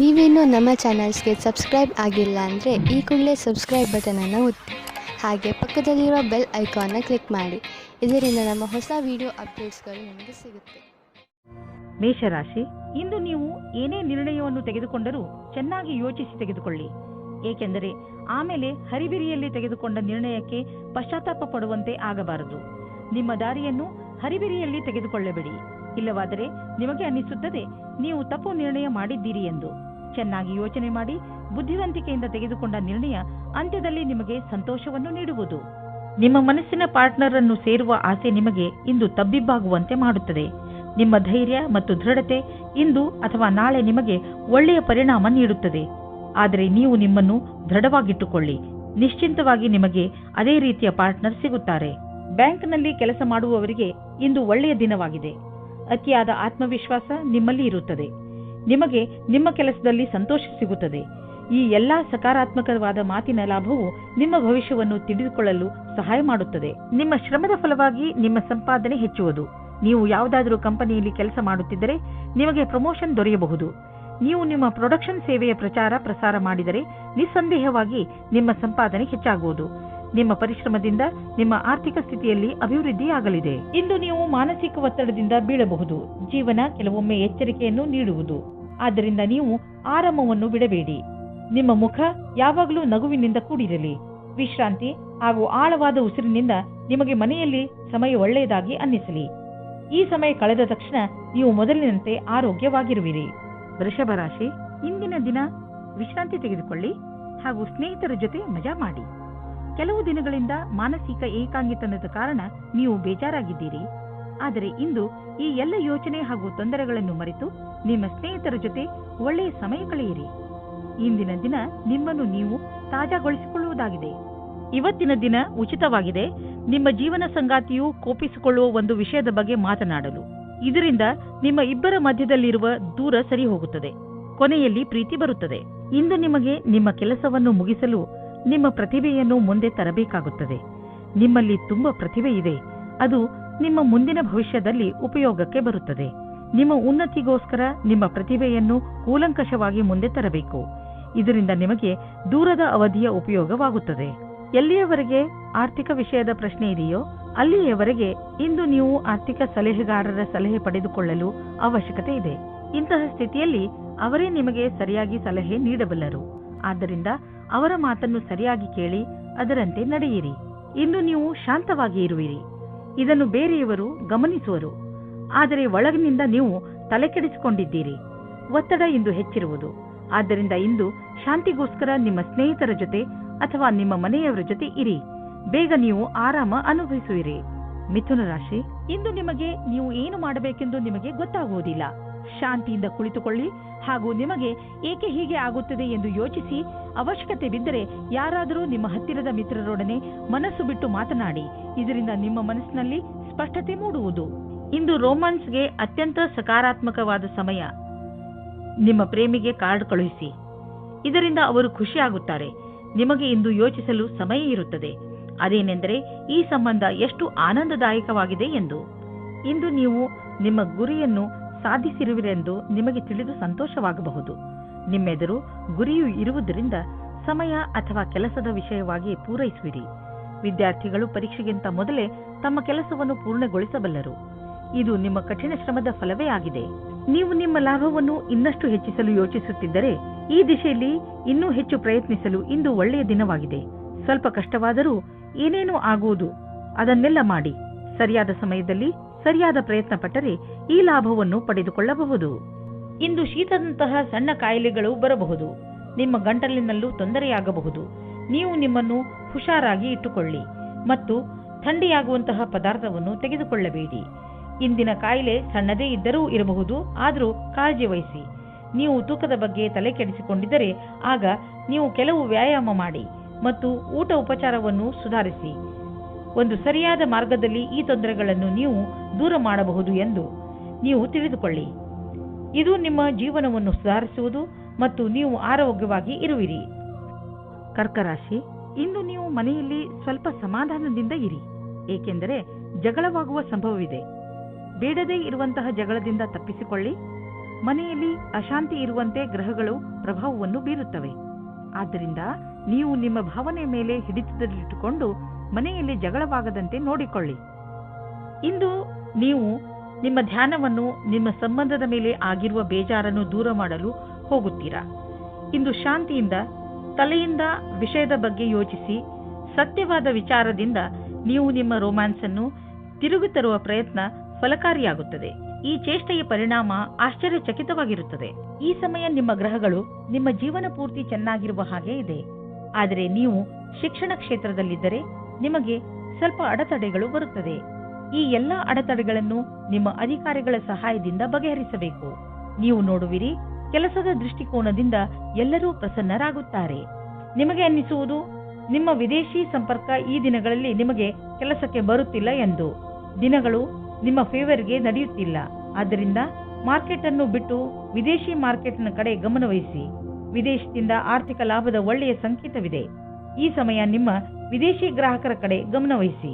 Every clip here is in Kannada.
ನೀವೇನೂ ನಮ್ಮ ಚಾನಲ್ಸ್ಗೆ ಸಬ್ಸ್ಕ್ರೈಬ್ ಆಗಿಲ್ಲ ಅಂದರೆ ಈ ಕೂಡಲೇ ಸಬ್ಸ್ಕ್ರೈಬ್ ಬಟನನ್ನು ಒತ್ತಿ ಹಾಗೆ ಪಕ್ಕದಲ್ಲಿರೋ ಬೆಲ್ ಐಕಾನ್ನ ಕ್ಲಿಕ್ ಮಾಡಿ. ಇದರಿಂದ ನಮ್ಮ ಹೊಸ ವಿಡಿಯೋ ಅಪ್ಡೇಟ್ಸ್ಗಳು ನಿಮಗೆ ಸಿಗುತ್ತೆ. ಮೇಷರಾಶಿ, ಇಂದು ನೀವು ಏನೇ ನಿರ್ಣಯವನ್ನು ತೆಗೆದುಕೊಂಡರೂ ಚೆನ್ನಾಗಿ ಯೋಚಿಸಿ ತೆಗೆದುಕೊಳ್ಳಿ. ಏಕೆಂದರೆ ಆಮೇಲೆ ಹರಿಬಿರಿಯಲ್ಲಿ ತೆಗೆದುಕೊಂಡ ನಿರ್ಣಯಕ್ಕೆ ಪಶ್ಚಾತ್ತಾಪ ಪಡುವಂತೆ ಆಗಬಾರದು. ನಿಮ್ಮ ದಾರಿಯನ್ನು ಹರಿಬಿರಿಯಲ್ಲಿ ತೆಗೆದುಕೊಳ್ಳಬೇಡಿ. ಇಲ್ಲವಾದರೆ ನಿಮಗೆ ಅನ್ನಿಸುತ್ತದೆ ನೀವು ತಪ್ಪು ನಿರ್ಣಯ ಮಾಡಿದ್ದೀರಿ ಎಂದು. ಚೆನ್ನಾಗಿ ಯೋಚನೆ ಮಾಡಿ ಬುದ್ಧಿವಂತಿಕೆಯಿಂದ ತೆಗೆದುಕೊಂಡ ನಿರ್ಣಯ ಅಂತ್ಯದಲ್ಲಿ ನಿಮಗೆ ಸಂತೋಷವನ್ನು ನೀಡುವುದು. ನಿಮ್ಮ ಮನಸ್ಸಿನ ಪಾರ್ಟ್ನರ್ ಅನ್ನು ಸೇರುವ ಆಸೆ ನಿಮಗೆ ಇಂದು ತಬ್ಬಿಬ್ಬಾಗುವಂತೆ ಮಾಡುತ್ತದೆ. ನಿಮ್ಮ ಧೈರ್ಯ ಮತ್ತು ದೃಢತೆ ಇಂದು ಅಥವಾ ನಾಳೆ ನಿಮಗೆ ಒಳ್ಳೆಯ ಪರಿಣಾಮ ನೀಡುತ್ತದೆ. ಆದರೆ ನೀವು ನಿಮ್ಮನ್ನು ದೃಢವಾಗಿಟ್ಟುಕೊಳ್ಳಿ. ನಿಶ್ಚಿಂತವಾಗಿ ನಿಮಗೆ ಅದೇ ರೀತಿಯ ಪಾರ್ಟ್ನರ್ ಸಿಗುತ್ತಾರೆ. ಬ್ಯಾಂಕ್ನಲ್ಲಿ ಕೆಲಸ ಮಾಡುವವರಿಗೆ ಇಂದು ಒಳ್ಳೆಯ ದಿನವಾಗಿದೆ. ಅತಿಯಾದ ಆತ್ಮವಿಶ್ವಾಸ ನಿಮ್ಮಲ್ಲಿ ಇರುತ್ತದೆ. ನಿಮಗೆ ನಿಮ್ಮ ಕೆಲಸದಲ್ಲಿ ಸಂತೋಷ ಸಿಗುತ್ತದೆ. ಈ ಎಲ್ಲಾ ಸಕಾರಾತ್ಮಕವಾದ ಮಾತಿನ ಲಾಭವು ನಿಮ್ಮ ಭವಿಷ್ಯವನ್ನು ತಿಳಿದುಕೊಳ್ಳಲು ಸಹಾಯ ಮಾಡುತ್ತದೆ. ನಿಮ್ಮ ಶ್ರಮದ ಫಲವಾಗಿ ನಿಮ್ಮ ಸಂಪಾದನೆ ಹೆಚ್ಚುವುದು. ನೀವು ಯಾವುದಾದರೂ ಕಂಪನಿಯಲ್ಲಿ ಕೆಲಸ ಮಾಡುತ್ತಿದ್ದರೆ ನಿಮಗೆ ಪ್ರಮೋಷನ್ ದೊರೆಯಬಹುದು. ನೀವು ನಿಮ್ಮ ಪ್ರೊಡಕ್ಷನ್ ಸೇವೆಯ ಪ್ರಸಾರ ಮಾಡಿದರೆ ನಿಸ್ಸಂದೇಹವಾಗಿ ನಿಮ್ಮ ಸಂಪಾದನೆ ಹೆಚ್ಚಾಗುವುದು. ನಿಮ್ಮ ಪರಿಶ್ರಮದಿಂದ ನಿಮ್ಮ ಆರ್ಥಿಕ ಸ್ಥಿತಿಯಲ್ಲಿ ಅಭಿವೃದ್ಧಿಯಾಗಲಿದೆ. ಇಂದು ನೀವು ಮಾನಸಿಕ ಒತ್ತಡದಿಂದ ಬೀಳಬಹುದು. ಜೀವನ ಕೆಲವೊಮ್ಮೆ ಎಚ್ಚರಿಕೆಯನ್ನು ನೀಡುವುದು. ಆದ್ದರಿಂದ ನೀವು ಆರಾಮವನ್ನು ಬಿಡಬೇಡಿ. ನಿಮ್ಮ ಮುಖ ಯಾವಾಗಲೂ ನಗುವಿನಿಂದ ಕೂಡಿರಲಿ. ವಿಶ್ರಾಂತಿ ಹಾಗೂ ಆಳವಾದ ಉಸಿರಿನಿಂದ ನಿಮಗೆ ಮನೆಯಲ್ಲಿ ಸಮಯ ಒಳ್ಳೆಯದಾಗಿ ಅನ್ನಿಸಲಿ. ಈ ಸಮಯ ಕಳೆದ ತಕ್ಷಣ ನೀವು ಮೊದಲಿನಂತೆ ಆರೋಗ್ಯವಾಗಿರುವಿರಿ. ವೃಷಭ ರಾಶಿ, ಇಂದಿನ ದಿನ ವಿಶ್ರಾಂತಿ ತೆಗೆದುಕೊಳ್ಳಿ ಹಾಗೂ ಸ್ನೇಹಿತರ ಜೊತೆ ಮಜಾ ಮಾಡಿ. ಕೆಲವು ದಿನಗಳಿಂದ ಮಾನಸಿಕ ಏಕಾಂಗಿತನದ ಕಾರಣ ನೀವು ಬೇಜಾರಾಗಿದ್ದೀರಿ. ಆದರೆ ಇಂದು ಈ ಎಲ್ಲ ಯೋಚನೆ ಹಾಗೂ ತೊಂದರೆಗಳನ್ನು ಮರೆತು ನಿಮ್ಮ ಸ್ನೇಹಿತರ ಜೊತೆ ಒಳ್ಳೆಯ ಸಮಯ ಕಳೆಯಿರಿ. ಇಂದಿನ ದಿನ ನಿಮ್ಮನ್ನು ನೀವು ತಾಜಾಗೊಳಿಸಿಕೊಳ್ಳುವುದಾಗಿದೆ. ಇವತ್ತಿನ ದಿನ ಉಚಿತವಾಗಿದೆ. ನಿಮ್ಮ ಜೀವನ ಸಂಗಾತಿಯು ಕೋಪಿಸಿಕೊಳ್ಳುವ ಒಂದು ವಿಷಯದ ಬಗ್ಗೆ ಮಾತನಾಡಲು. ಇದರಿಂದ ನಿಮ್ಮ ಇಬ್ಬರ ಮಧ್ಯದಲ್ಲಿರುವ ದೂರ ಸರಿ ಹೋಗುತ್ತದೆ. ಕೊನೆಯಲ್ಲಿ ಪ್ರೀತಿ ಬರುತ್ತದೆ. ಇಂದು ನಿಮಗೆ ನಿಮ್ಮ ಕೆಲಸವನ್ನು ಮುಗಿಸಲು ನಿಮ್ಮ ಪ್ರತಿಭೆಯನ್ನು ಮುಂದೆ ತರಬೇಕಾಗುತ್ತದೆ. ನಿಮ್ಮಲ್ಲಿ ತುಂಬ ಪ್ರತಿಭೆ ಇದೆ. ಅದು ನಿಮ್ಮ ಮುಂದಿನ ಭವಿಷ್ಯದಲ್ಲಿ ಉಪಯೋಗಕ್ಕೆ ಬರುತ್ತದೆ. ನಿಮ್ಮ ಉನ್ನತಿಗೋಸ್ಕರ ನಿಮ್ಮ ಪ್ರತಿಭೆಯನ್ನು ಕೂಲಂಕಷವಾಗಿ ಮುಂದೆ ತರಬೇಕು. ಇದರಿಂದ ನಿಮಗೆ ದೂರದ ಅವಧಿಯ ಉಪಯೋಗವಾಗುತ್ತದೆ. ಎಲ್ಲಿಯವರೆಗೆ ಆರ್ಥಿಕ ವಿಷಯದ ಪ್ರಶ್ನೆ ಇದೆಯೋ ಅಲ್ಲಿಯವರೆಗೆ ಇಂದು ನೀವು ಆರ್ಥಿಕ ಸಲಹೆಗಾರರ ಸಲಹೆ ಪಡೆದುಕೊಳ್ಳಲು ಅವಶ್ಯಕತೆ ಇದೆ. ಇಂತಹ ಸ್ಥಿತಿಯಲ್ಲಿ ಅವರೇ ನಿಮಗೆ ಸರಿಯಾಗಿ ಸಲಹೆ ನೀಡಬಲ್ಲರು. ಆದ್ದರಿಂದ ಅವರ ಮಾತನ್ನು ಸರಿಯಾಗಿ ಕೇಳಿ ಅದರಂತೆ ನಡೆಯಿರಿ. ಇಂದು ನೀವು ಶಾಂತವಾಗಿ ಇರುವಿರಿ. ಇದನ್ನು ಬೇರೆಯವರು ಗಮನಿಸುವರು. ಆದರೆ ಒಳಗಿನಿಂದ ನೀವು ತಲೆಕೆಡಿಸಿಕೊಂಡಿದ್ದೀರಿ. ಒತ್ತಡ ಇಂದು ಹೆಚ್ಚಿರುವುದು. ಆದ್ದರಿಂದ ಇಂದು ಶಾಂತಿಗೋಸ್ಕರ ನಿಮ್ಮ ಸ್ನೇಹಿತರ ಜೊತೆ ಅಥವಾ ನಿಮ್ಮ ಮನೆಯವರ ಜೊತೆ ಇರಿ. ಬೇಗ ನೀವು ಆರಾಮ ಅನುಭವಿಸುವಿರಿ. ಮಿಥುನ ರಾಶಿ, ಇಂದು ನಿಮಗೆ ನೀವು ಏನು ಮಾಡಬೇಕೆಂದು ನಿಮಗೆ ಗೊತ್ತಾಗುವುದಿಲ್ಲ. ಶಾಂತಿಯಿಂದ ಕುಳಿತುಕೊಳ್ಳಿ ಹಾಗೂ ನಿಮಗೆ ಏಕೆ ಹೀಗೆ ಆಗುತ್ತದೆ ಎಂದು ಯೋಚಿಸಿ ಅವಶ್ಯಕತೆ ಬಿದ್ದರೆ ಯಾರಾದರೂ ನಿಮ್ಮ ಹತ್ತಿರದ ಮಿತ್ರರೊಡನೆ ಮನಸ್ಸು ಬಿಟ್ಟು ಮಾತನಾಡಿ. ಇದರಿಂದ ನಿಮ್ಮ ಮನಸ್ಸಿನಲ್ಲಿ ಸ್ಪಷ್ಟತೆ ಮೂಡುವುದು. ಇಂದು ರೋಮಾನ್ಸ್ಗೆ ಅತ್ಯಂತ ಸಕಾರಾತ್ಮಕವಾದ ಸಮಯ. ನಿಮ್ಮ ಪ್ರೇಮಿಗೆ ಕಾರ್ಡ್ ಕಳುಹಿಸಿ. ಇದರಿಂದ ಅವರು ಖುಷಿಯಾಗುತ್ತಾರೆ. ನಿಮಗೆ ಇಂದು ಯೋಚಿಸಲು ಸಮಯ ಇರುತ್ತದೆ. ಅದೇನೆಂದರೆ ಈ ಸಂಬಂಧ ಎಷ್ಟು ಆನಂದದಾಯಕವಾಗಿದೆ ಎಂದು. ಇಂದು ನೀವು ನಿಮ್ಮ ಗುರಿಯನ್ನು ಸಾಧಿಸಿರುವಿರೆಂದು ನಿಮಗೆ ತಿಳಿದು ಸಂತೋಷವಾಗಬಹುದು. ನಿಮ್ಮೆದುರು ಗುರಿಯು ಇರುವುದರಿಂದ ಸಮಯ ಅಥವಾ ಕೆಲಸದ ವಿಷಯವಾಗಿ ಪೂರೈಸುವಿರಿ. ವಿದ್ಯಾರ್ಥಿಗಳು ಪರೀಕ್ಷೆಗಿಂತ ಮೊದಲೇ ತಮ್ಮ ಕೆಲಸವನ್ನು ಪೂರ್ಣಗೊಳಿಸಬಲ್ಲರು. ಇದು ನಿಮ್ಮ ಕಠಿಣ ಶ್ರಮದ ಫಲವೇ ಆಗಿದೆ. ನೀವು ನಿಮ್ಮ ಲಾಭವನ್ನು ಇನ್ನಷ್ಟು ಹೆಚ್ಚಿಸಲು ಯೋಚಿಸುತ್ತಿದ್ದರೆ ಈ ದಿಶೆಯಲ್ಲಿ ಇನ್ನೂ ಹೆಚ್ಚು ಪ್ರಯತ್ನಿಸಲು ಇಂದು ಒಳ್ಳೆಯ ದಿನವಾಗಿದೆ. ಸ್ವಲ್ಪ ಕಷ್ಟವಾದರೂ ಏನೇನೂ ಆಗುವುದು. ಅದನ್ನೆಲ್ಲ ಮಾಡಿ ಸರಿಯಾದ ಸಮಯದಲ್ಲಿ ಸರಿಯಾದ ಪ್ರಯತ್ನ ಪಟ್ಟರೆ ಈ ಲಾಭವನ್ನು ಪಡೆದುಕೊಳ್ಳಬಹುದು. ಇಂದು ಶೀತದಂತಹ ಸಣ್ಣ ಕಾಯಿಲೆಗಳು ಬರಬಹುದು. ನಿಮ್ಮ ಗಂಟಲಿನಲ್ಲೂ ತೊಂದರೆಯಾಗಬಹುದು. ನೀವು ನಿಮ್ಮನ್ನು ಹುಷಾರಾಗಿ ಇಟ್ಟುಕೊಳ್ಳಿ ಮತ್ತು ಥಂಡಿಯಾಗುವಂತಹ ಪದಾರ್ಥವನ್ನು ತೆಗೆದುಕೊಳ್ಳಬೇಡಿ. ಇಂದಿನ ಕಾಯಿಲೆ ಸಣ್ಣದೇ ಇದ್ದರೂ ಇರಬಹುದು. ಆದರೂ ಕಾಳಜಿ ವಹಿಸಿ. ನೀವು ತೂಕದ ಬಗ್ಗೆ ತಲೆ ಕೆಡಿಸಿಕೊಂಡಿದ್ದರೆ ಆಗ ನೀವು ಕೆಲವು ವ್ಯಾಯಾಮ ಮಾಡಿ ಮತ್ತು ಊಟ ಉಪಚಾರವನ್ನು ಸುಧಾರಿಸಿ. ಒಂದು ಸರಿಯಾದ ಮಾರ್ಗದಲ್ಲಿ ಈ ತೊಂದರೆಗಳನ್ನು ನೀವು ದೂರ ಮಾಡಬಹುದು ಎಂದು ನೀವು ತಿಳಿದುಕೊಳ್ಳಿ. ಇದು ನಿಮ್ಮ ಜೀವನವನ್ನು ಸುಧಾರಿಸುವುದು ಮತ್ತು ನೀವು ಆರೋಗ್ಯವಾಗಿ ಇರುವಿರಿ. ಕರ್ಕ ರಾಶಿ, ಇಂದು ನೀವು ಮನೆಯಲ್ಲಿ ಸ್ವಲ್ಪ ಸಮಾಧಾನದಿಂದ ಇರಿ. ಏಕೆಂದರೆ ಜಗಳವಾಗುವ ಸಂಭವವಿದೆ. ಬೇಡದೇ ಇರುವಂತಹ ಜಗಳದಿಂದ ತಪ್ಪಿಸಿಕೊಳ್ಳಿ. ಮನೆಯಲ್ಲಿ ಅಶಾಂತಿ ಇರುವಂತೆ ಗ್ರಹಗಳು ಪ್ರಭಾವವನ್ನು ಬೀರುತ್ತವೆ. ಆದ್ದರಿಂದ ನೀವು ನಿಮ್ಮ ಭಾವನೆ ಮೇಲೆ ಹಿಡಿತದಲ್ಲಿಟ್ಟುಕೊಂಡು ಮನೆಯಲ್ಲಿ ಜಗಳವಾಗದಂತೆ ನೋಡಿಕೊಳ್ಳಿ. ಇಂದು ನೀವು ನಿಮ್ಮ ಧ್ಯಾನವನ್ನು ನಿಮ್ಮ ಸಂಬಂಧದ ಮೇಲೆ ಆಗಿರುವ ಬೇಜಾರನ್ನು ದೂರ ಮಾಡಲು ಹೋಗುತ್ತೀರಾ. ಇಂದು ಶಾಂತಿಯಿಂದ ತಲೆಯಿಂದ ವಿಷಯದ ಬಗ್ಗೆ ಯೋಚಿಸಿ ಸತ್ಯವಾದ ವಿಚಾರದಿಂದ ನೀವು ನಿಮ್ಮ ರೊಮ್ಯಾನ್ಸ್ ಅನ್ನು ತಿರುಗಿ ತರುವ ಪ್ರಯತ್ನ ಫಲಕಾರಿಯಾಗುತ್ತದೆ. ಈ ಚೇಷ್ಟೆಯ ಪರಿಣಾಮ ಆಶ್ಚರ್ಯಚಕಿತವಾಗಿರುತ್ತದೆ. ಈ ಸಮಯ ನಿಮ್ಮ ಗ್ರಹಗಳು ನಿಮ್ಮ ಜೀವನ ಪೂರ್ತಿ ಚೆನ್ನಾಗಿರುವ ಹಾಗೆ ಇದೆ. ಆದರೆ ನೀವು ಶಿಕ್ಷಣ ಕ್ಷೇತ್ರದಲ್ಲಿದ್ದರೆ ನಿಮಗೆ ಸ್ವಲ್ಪ ಅಡೆತಡೆಗಳು ಬರುತ್ತದೆ. ಈ ಎಲ್ಲ ಅಡೆತಡೆಗಳನ್ನು ನಿಮ್ಮ ಅಧಿಕಾರಿಗಳ ಸಹಾಯದಿಂದ ಬಗೆಹರಿಸಬೇಕು. ನೀವು ನೋಡುವಿರಿ, ಕೆಲಸದ ದೃಷ್ಟಿಕೋನದಿಂದ ಎಲ್ಲರೂ ಪ್ರಸನ್ನರಾಗುತ್ತಾರೆ. ನಿಮಗೆ ಅನ್ನಿಸುವುದು ನಿಮ್ಮ ವಿದೇಶಿ ಸಂಪರ್ಕ ಈ ದಿನಗಳಲ್ಲಿ ನಿಮಗೆ ಕೆಲಸಕ್ಕೆ ಬರುತ್ತಿಲ್ಲ ಎಂದು. ದಿನಗಳು ನಿಮ್ಮ ಫೇವರ್ಗೆ ನಡೆಯುತ್ತಿಲ್ಲ. ಆದ್ದರಿಂದ ಮಾರ್ಕೆಟ್ ಅನ್ನು ಬಿಟ್ಟು ವಿದೇಶಿ ಮಾರ್ಕೆಟ್ನ ಕಡೆ ಗಮನವಹಿಸಿ. ವಿದೇಶದಿಂದ ಆರ್ಥಿಕ ಲಾಭದ ಒಳ್ಳೆಯ ಸಂಕೇತವಿದೆ. ಈ ಸಮಯ ನಿಮ್ಮ ವಿದೇಶಿ ಗ್ರಾಹಕರ ಕಡೆ ಗಮನವಹಿಸಿ.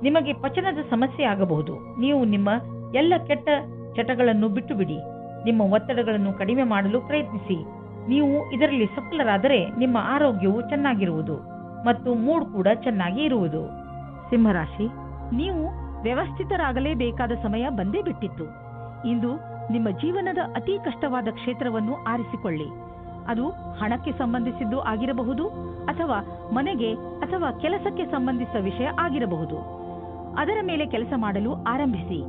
ನಿಮಗೆ ಪಚನದ ಸಮಸ್ಯೆ ಆಗಬಹುದು. ನೀವು ನಿಮ್ಮ ಎಲ್ಲ ಕೆಟ್ಟ ಚಟಗಳನ್ನು ಬಿಟ್ಟು ಬಿಡಿ. ನಿಮ್ಮ ಒತ್ತಡಗಳನ್ನು ಕಡಿಮೆ ಮಾಡಲು ಪ್ರಯತ್ನಿಸಿ. ನೀವು ಇದರಲ್ಲಿ ಸಫಲರಾದರೆ ನಿಮ್ಮ ಆರೋಗ್ಯವು ಚೆನ್ನಾಗಿರುವುದು ಮತ್ತು ಮೂಡ್ ಕೂಡ ಚೆನ್ನಾಗಿ ಇರುವುದು. ಸಿಂಹರಾಶಿ, ನೀವು ವ್ಯವಸ್ಥಿತರಾಗಲೇಬೇಕಾದ ಸಮಯ ಬಂದೇ ಬಿಟ್ಟಿತ್ತು. ಇಂದು ನಿಮ್ಮ ಜೀವನದ ಅತಿ ಕಷ್ಟವಾದ ಕ್ಷೇತ್ರವನ್ನು ಆರಿಸಿಕೊಳ್ಳಿ. ಅದು ಹಣಕ್ಕೆ ಸಂಬಂಧಿಸಿದ್ದು ಆಗಿರಬಹುದು, ಅಥವಾ ಮನೆಗೆ ಅಥವಾ ಕೆಲಸಕ್ಕೆ ಸಂಬಂಧಿಸಿದ ವಿಷಯ ಆಗಿರಬಹುದು. ಅದರ ಮೇಲೆ ಕೆಲಸ ಮಾಡಲು ಆರಂಭಿಸಿ.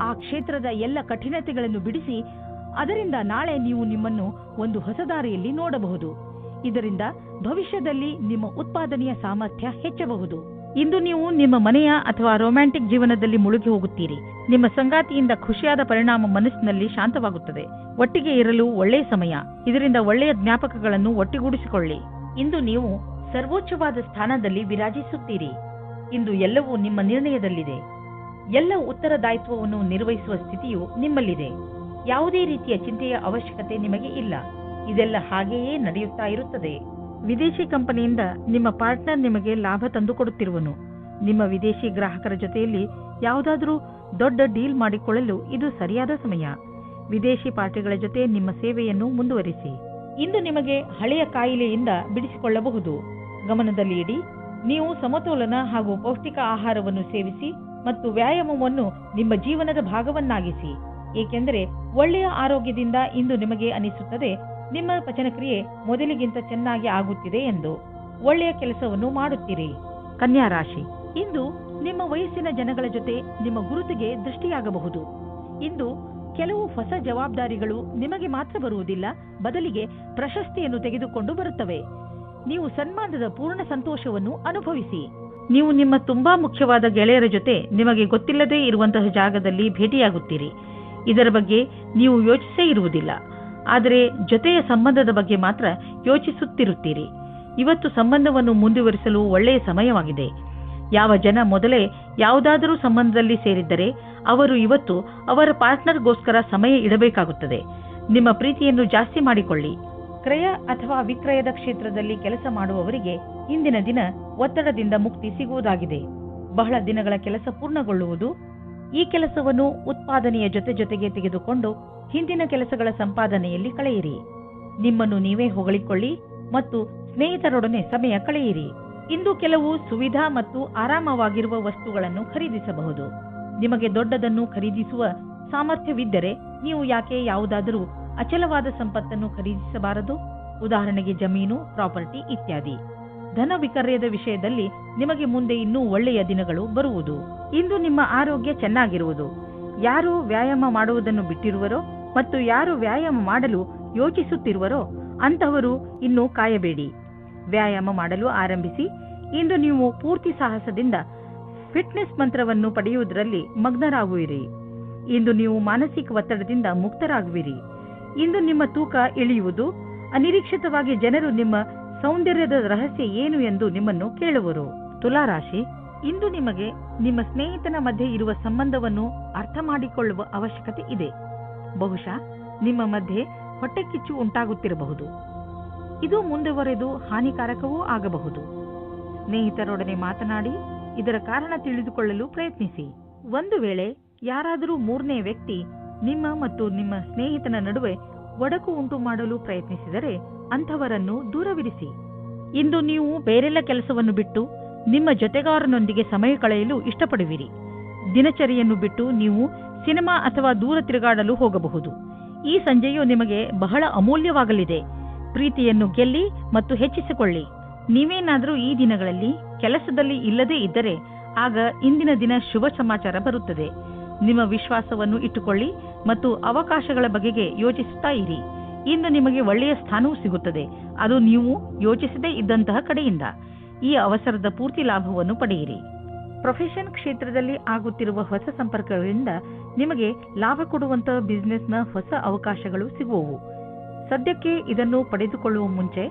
ಆ ಕ್ಷೇತ್ರದ ಎಲ್ಲ ಕಠಿಣತೆಗಳನ್ನು ಬಿಡಿಸಿ. ಅದರಿಂದ ನಾಳೆ ನೀವು ನಿಮ್ಮನ್ನು ಒಂದು ಹೊಸ ದಾರಿಯಲ್ಲಿ ನೋಡಬಹುದು. ಇದರಿಂದ ಭವಿಷ್ಯದಲ್ಲಿ ನಿಮ್ಮ ಉತ್ಪಾದನೆಯ ಸಾಮರ್ಥ್ಯ ಹೆಚ್ಚಬಹುದು. ಇಂದು ನೀವು ನಿಮ್ಮ ಮನೆಯ ಅಥವಾ ರೊಮ್ಯಾಂಟಿಕ್ ಜೀವನದಲ್ಲಿ ಮುಳುಗಿ ಹೋಗುತ್ತೀರಿ. ನಿಮ್ಮ ಸಂಗಾತಿಯಿಂದ ಖುಷಿಯಾದ ಪರಿಣಾಮ ಮನಸ್ಸಿನಲ್ಲಿ ಶಾಂತವಾಗುತ್ತದೆ. ಒಟ್ಟಿಗೆ ಇರಲು ಒಳ್ಳೆಯ ಸಮಯ. ಇದರಿಂದ ಒಳ್ಳೆಯ ಜ್ಞಾಪಕಗಳನ್ನು ಒಟ್ಟಿಗೂಡಿಸಿಕೊಳ್ಳಿ. ಇಂದು ನೀವು ಸರ್ವೋಚ್ಚವಾದ ಸ್ಥಾನದಲ್ಲಿ ವಿರಾಜಿಸುತ್ತೀರಿ. ಇಂದು ಎಲ್ಲವೂ ನಿಮ್ಮ ನಿರ್ಣಯದಲ್ಲಿದೆ. ಎಲ್ಲ ಉತ್ತರದಾಯಿತ್ವವನ್ನು ನಿರ್ವಹಿಸುವ ಸ್ಥಿತಿಯು ನಿಮ್ಮಲ್ಲಿದೆ. ಯಾವುದೇ ರೀತಿಯ ಚಿಂತೆಯ ಅವಶ್ಯಕತೆ ನಿಮಗೆ ಇಲ್ಲ. ಇದೆಲ್ಲ ಹಾಗೆಯೇ ನಡೆಯುತ್ತಾ ಇರುತ್ತದೆ. ವಿದೇಶಿ ಕಂಪನಿಯಿಂದ ನಿಮ್ಮ ಪಾರ್ಟ್ನರ್ ನಿಮಗೆ ಲಾಭ ತಂದುಕೊಡುತ್ತಿರುವನು. ನಿಮ್ಮ ವಿದೇಶಿ ಗ್ರಾಹಕರ ಜೊತೆಯಲ್ಲಿ ಯಾವುದಾದರೂ ದೊಡ್ಡ ಡೀಲ್ ಮಾಡಿಕೊಳ್ಳಲು ಇದು ಸರಿಯಾದ ಸಮಯ. ವಿದೇಶಿ ಪಾರ್ಟಿಗಳ ಜೊತೆ ನಿಮ್ಮ ಸೇವೆಯನ್ನು ಮುಂದುವರಿಸಿ. ಇಂದು ನಿಮಗೆ ಹಳೆಯ ಕಾಯಿಲೆಯಿಂದ ಬಿಡಿಸಿಕೊಳ್ಳಬಹುದು. ಗಮನದಲ್ಲಿ ಇಡಿ, ನೀವು ಸಮತೋಲನ ಹಾಗೂ ಪೌಷ್ಟಿಕ ಆಹಾರವನ್ನು ಸೇವಿಸಿ ಮತ್ತು ವ್ಯಾಯಾಮವನ್ನು ನಿಮ್ಮ ಜೀವನದ ಭಾಗವನ್ನಾಗಿಸಿ. ಏಕೆಂದರೆ ಒಳ್ಳೆಯ ಆರೋಗ್ಯದಿಂದ ಇಂದು ನಿಮಗೆ ಅನಿಸುತ್ತದೆ ನಿಮ್ಮ ಪಚನಕ್ರಿಯೆ ಮೊದಲಿಗಿಂತ ಚೆನ್ನಾಗಿ ಆಗುತ್ತಿದೆ ಎಂದು. ಒಳ್ಳೆಯ ಕೆಲಸವನ್ನು ಮಾಡುತ್ತೀರಿ. ಕನ್ಯಾ ರಾಶಿ, ಇಂದು ನಿಮ್ಮ ವಯಸ್ಸಿನ ಜನಗಳ ಜೊತೆ ನಿಮ್ಮ ಗುರುತಿಗೆ ದೃಷ್ಟಿಯಾಗಬಹುದು. ಇಂದು ಕೆಲವು ಹೊಸ ಜವಾಬ್ದಾರಿಗಳು ನಿಮಗೆ ಮಾತ್ರ ಬರುವುದಿಲ್ಲ, ಬದಲಿಗೆ ಪ್ರಶಸ್ತಿಯನ್ನು ತೆಗೆದುಕೊಂಡು ಬರುತ್ತವೆ. ನೀವು ಸನ್ಮಾನದ ಪೂರ್ಣ ಸಂತೋಷವನ್ನು ಅನುಭವಿಸಿ. ನೀವು ನಿಮ್ಮ ತುಂಬಾ ಮುಖ್ಯವಾದ ಗೆಳೆಯರ ಜೊತೆ ನಿಮಗೆ ಗೊತ್ತಿಲ್ಲದೇ ಇರುವಂತಹ ಜಾಗದಲ್ಲಿ ಭೇಟಿಯಾಗುತ್ತೀರಿ. ಇದರ ಬಗ್ಗೆ ನೀವು ಯೋಚಿಸೇ ಇರುವುದಿಲ್ಲ, ಆದರೆ ಜೊತೆಯ ಸಂಬಂಧದ ಬಗ್ಗೆ ಮಾತ್ರ ಯೋಚಿಸುತ್ತಿರುತ್ತೀರಿ. ಇವತ್ತು ಸಂಬಂಧವನ್ನು ಮುಂದುವರಿಸಲು ಒಳ್ಳೆಯ ಸಮಯವಾಗಿದೆ. ಯಾವ ಜನ ಮೊದಲೇ ಯಾವುದಾದರೂ ಸಂಬಂಧದಲ್ಲಿ ಸೇರಿದ್ದರೆ ಅವರು ಇವತ್ತು ಅವರ ಪಾರ್ಟ್ನರ್ಗೋಸ್ಕರ ಸಮಯ ಇಡಬೇಕಾಗುತ್ತದೆ. ನಿಮ್ಮ ಪ್ರೀತಿಯನ್ನು ಜಾಸ್ತಿ ಮಾಡಿಕೊಳ್ಳಿ. ಕ್ರಯ ಅಥವಾ ವಿಕ್ರಯದ ಕ್ಷೇತ್ರದಲ್ಲಿ ಕೆಲಸ ಮಾಡುವವರಿಗೆ ಇಂದಿನ ದಿನ ಒತ್ತಡದಿಂದ ಮುಕ್ತಿ ಸಿಗುವುದಾಗಿದೆ. ಬಹಳ ದಿನಗಳ ಕೆಲಸ ಪೂರ್ಣಗೊಳ್ಳುವುದು. ಈ ಕೆಲಸವನ್ನು ಉತ್ಪಾದನೆಯ ಜೊತೆಗೆ ತೆಗೆದುಕೊಂಡು ಹಿಂದಿನ ಕೆಲಸಗಳ ಸಂಪಾದನೆಯಲ್ಲಿ ಕಳೆಯಿರಿ. ನಿಮ್ಮನ್ನು ನೀವೇ ಹೊಗಳಿಕೊಳ್ಳಿ ಮತ್ತು ಸ್ನೇಹಿತರೊಡನೆ ಸಮಯ ಕಳೆಯಿರಿ. ಇಂದು ಕೆಲವು ಸುವಿಧಾ ಮತ್ತು ಆರಾಮವಾಗಿರುವ ವಸ್ತುಗಳನ್ನು ಖರೀದಿಸಬಹುದು. ನಿಮಗೆ ದೊಡ್ಡದನ್ನು ಖರೀದಿಸುವ ಸಾಮರ್ಥ್ಯವಿದ್ದರೆ ನೀವು ಯಾಕೆ ಯಾವುದಾದರೂ ಅಚಲವಾದ ಸಂಪತ್ತನ್ನು ಖರೀದಿಸಬಾರದು? ಉದಾಹರಣೆಗೆ ಜಮೀನು, ಪ್ರಾಪರ್ಟಿ ಇತ್ಯಾದಿ. ಧನ ವಿಕರ್ಯದ ವಿಷಯದಲ್ಲಿ ನಿಮಗೆ ಮುಂದೆ ಇನ್ನೂ ಒಳ್ಳೆಯ ದಿನಗಳು ಬರುವುದು. ಇಂದು ನಿಮ್ಮ ಆರೋಗ್ಯ ಚೆನ್ನಾಗಿರುವುದು. ಯಾರು ವ್ಯಾಯಾಮ ಮಾಡುವುದನ್ನು ಬಿಟ್ಟಿರುವರೋ ಮತ್ತು ಯಾರು ವ್ಯಾಯಾಮ ಮಾಡಲು ಯೋಚಿಸುತ್ತಿರುವರೋ ಅಂತಹವರು ಇನ್ನೂ ಕಾಯಬೇಡಿ. ವ್ಯಾಯಾಮ ಮಾಡಲು ಆರಂಭಿಸಿ. ಇಂದು ನೀವು ಪೂರ್ತಿ ಸಾಹಸದಿಂದ ಫಿಟ್ನೆಸ್ ಮಂತ್ರವನ್ನು ಪಡೆಯುವುದರಲ್ಲಿ ಮಗ್ನರಾಗುವಿರಿ. ಇಂದು ನೀವು ಮಾನಸಿಕ ಒತ್ತಡದಿಂದ ಮುಕ್ತರಾಗುವಿರಿ. ಇಂದು ನಿಮ್ಮ ತೂಕ ಇಳಿಯುವುದು. ಅನಿರೀಕ್ಷಿತವಾಗಿ ಜನರು ನಿಮ್ಮ ಸೌಂದರ್ಯದ ರಹಸ್ಯ ಏನು ಎಂದು ನಿಮ್ಮನ್ನು ಕೇಳುವರು. ತುಲಾರಾಶಿ, ಇಂದು ನಿಮಗೆ ನಿಮ್ಮ ಸ್ನೇಹಿತನ ಮಧ್ಯೆ ಇರುವ ಸಂಬಂಧವನ್ನು ಅರ್ಥ ಮಾಡಿಕೊಳ್ಳುವ ಅವಶ್ಯಕತೆ ಇದೆ. ಬಹುಶಃ ನಿಮ್ಮ ಮಧ್ಯೆ ಹೊಟ್ಟೆಕಿಚ್ಚು ಉಂಟಾಗುತ್ತಿರಬಹುದು. ಇದು ಮುಂದುವರೆದು ಹಾನಿಕಾರಕವೂ ಆಗಬಹುದು. ಸ್ನೇಹಿತರೊಡನೆ ಮಾತನಾಡಿ ಇದರ ಕಾರಣ ತಿಳಿದುಕೊಳ್ಳಲು ಪ್ರಯತ್ನಿಸಿ. ಒಂದು ವೇಳೆ ಯಾರಾದರೂ ಮೂರನೇ ವ್ಯಕ್ತಿ ನಿಮ್ಮ ಮತ್ತು ನಿಮ್ಮ ಸ್ನೇಹಿತನ ನಡುವೆ ಒಡಕು ಉಂಟು ಮಾಡಲು ಪ್ರಯತ್ನಿಸಿದರೆ ಅಂಥವರನ್ನು ದೂರವಿರಿಸಿ. ಇಂದು ನೀವು ಬೇರೆಲ್ಲ ಕೆಲಸವನ್ನು ಬಿಟ್ಟು ನಿಮ್ಮ ಜೊತೆಗಾರನೊಂದಿಗೆ ಸಮಯ ಕಳೆಯಲು ಇಷ್ಟಪಡುವಿರಿ. ದಿನಚರಿಯನ್ನು ಬಿಟ್ಟು ನೀವು ಸಿನಿಮಾ ಅಥವಾ ದೂರ ತಿರುಗಾಡಲು ಹೋಗಬಹುದು. ಈ ಸಂಜೆಯು ನಿಮಗೆ ಬಹಳ ಅಮೂಲ್ಯವಾಗಲಿದೆ. ಪ್ರೀತಿಯನ್ನು ಗೆಲ್ಲಿ ಮತ್ತು ಹೆಚ್ಚಿಸಿಕೊಳ್ಳಿ. ನೀವೇನಾದರೂ ಈ ದಿನಗಳಲ್ಲಿ ಕೆಲಸದಲ್ಲಿ ಇಲ್ಲದೇ ಇದ್ದರೆ ಆಗ ಇಂದಿನ ದಿನ ಶುಭ ಸಮಾಚಾರ ಬರುತ್ತದೆ. ನಿಮ್ಮ ವಿಶ್ವಾಸವನ್ನು ಇಟ್ಟುಕೊಳ್ಳಿ ಮತ್ತು ಅವಕಾಶಗಳ ಬಗೆಗೆ ಯೋಚಿಸುತ್ತಾ ಇರಿ. ಇಂದು ನಿಮಗೆ ಒಳ್ಳೆಯ ಸ್ಥಾನವೂ ಸಿಗುತ್ತದೆ, ಅದು ನೀವು ಯೋಚಿಸದೇ ಇದ್ದಂತಹ ಕಡೆಯಿಂದ. ಈ ಅವಸರದ ಪೂರ್ತಿ ಲಾಭವನ್ನು ಪಡೆಯಿರಿ. ಪ್ರೊಫೆಷನ್ ಕ್ಷೇತ್ರದಲ್ಲಿ ಆಗುತ್ತಿರುವ ಹೊಸ ಸಂಪರ್ಕಗಳಿಂದ ನಿಮಗೆ ಲಾಭ ಕೊಡುವಂತಹ ಬಿಸಿನೆಸ್ನ ಹೊಸ ಅವಕಾಶಗಳು ಸಿಗುವವು. ಸದ್ಯಕ್ಕೆ ಇದನ್ನು ಪಡೆದುಕೊಳ್ಳುವ ಮುಂಚೆ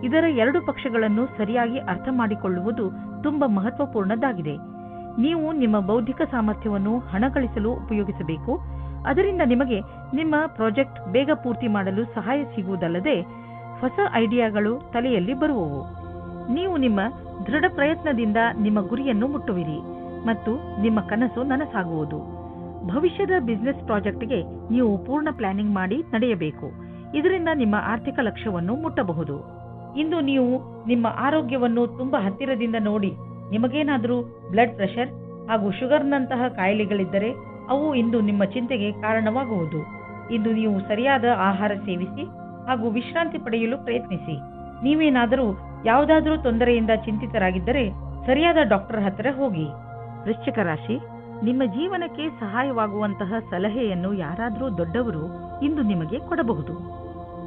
ಇದರ 2 ಪಕ್ಷಗಳನ್ನು ಸರಿಯಾಗಿ ಅರ್ಥ ಮಾಡಿಕೊಳ್ಳುವುದು ತುಂಬಾ ಮಹತ್ವಪೂರ್ಣದ್ದಾಗಿದೆ. ನೀವು ನಿಮ್ಮ ಬೌದ್ಧಿಕ ಸಾಮರ್ಥ್ಯವನ್ನು ಹಣ ಗಳಿಸಲು ಉಪಯೋಗಿಸಬೇಕು. ಅದರಿಂದ ನಿಮಗೆ ನಿಮ್ಮ ಪ್ರಾಜೆಕ್ಟ್ ಬೇಗ ಪೂರ್ತಿ ಮಾಡಲು ಸಹಾಯ ಸಿಗುವುದಲ್ಲದೆ ಹೊಸ ಐಡಿಯಾಗಳು ತಲೆಯಲ್ಲಿ ಬರುವವು. ನೀವು ನಿಮ್ಮ ದೃಢ ಪ್ರಯತ್ನದಿಂದ ನಿಮ್ಮ ಗುರಿಯನ್ನು ಮುಟ್ಟುವಿರಿ ಮತ್ತು ನಿಮ್ಮ ಕನಸು ನನಸಾಗುವುದು. ಭವಿಷ್ಯದ ಬಿಸಿನೆಸ್ ಪ್ರಾಜೆಕ್ಟ್ಗೆ ನೀವು ಪೂರ್ಣ ಪ್ಲಾನಿಂಗ್ ಮಾಡಿ ನಡೆಯಬೇಕು. ಇದರಿಂದ ನಿಮ್ಮ ಆರ್ಥಿಕ ಲಕ್ಷ್ಯವನ್ನು ಮುಟ್ಟಬಹುದು. ಇಂದು ನೀವು ನಿಮ್ಮ ಆರೋಗ್ಯವನ್ನು ತುಂಬಾ ಹತ್ತಿರದಿಂದ ನೋಡಿ ನಿಮಗೇನಾದರೂ ಬ್ಲಡ್ ಪ್ರೆಷರ್ ಹಾಗೂ ಶುಗರ್ನಂತಹ ಕಾಯಿಲೆಗಳಿದ್ದರೆ ಅವು ಇಂದು ನಿಮ್ಮ ಚಿಂತೆಗೆ ಕಾರಣವಾಗುವುದು. ಇಂದು ನೀವು ಸರಿಯಾದ ಆಹಾರ ಸೇವಿಸಿ ಹಾಗೂ ವಿಶ್ರಾಂತಿ ಪಡೆಯಲು ಪ್ರಯತ್ನಿಸಿ. ನೀವೇನಾದರೂ ಯಾವುದಾದರೂ ತೊಂದರೆಯಿಂದ ಚಿಂತಿತರಾಗಿದ್ದರೆ ಸರಿಯಾದ ಡಾಕ್ಟರ್ ಹತ್ತಿರ ಹೋಗಿ. ವೃಶ್ಚಿಕ ರಾಶಿ, ನಿಮ್ಮ ಜೀವನಕ್ಕೆ ಸಹಾಯವಾಗುವಂತಹ ಸಲಹೆಯನ್ನು ಯಾರಾದರೂ ದೊಡ್ಡವರು ಇಂದು ನಿಮಗೆ ಕೊಡಬಹುದು.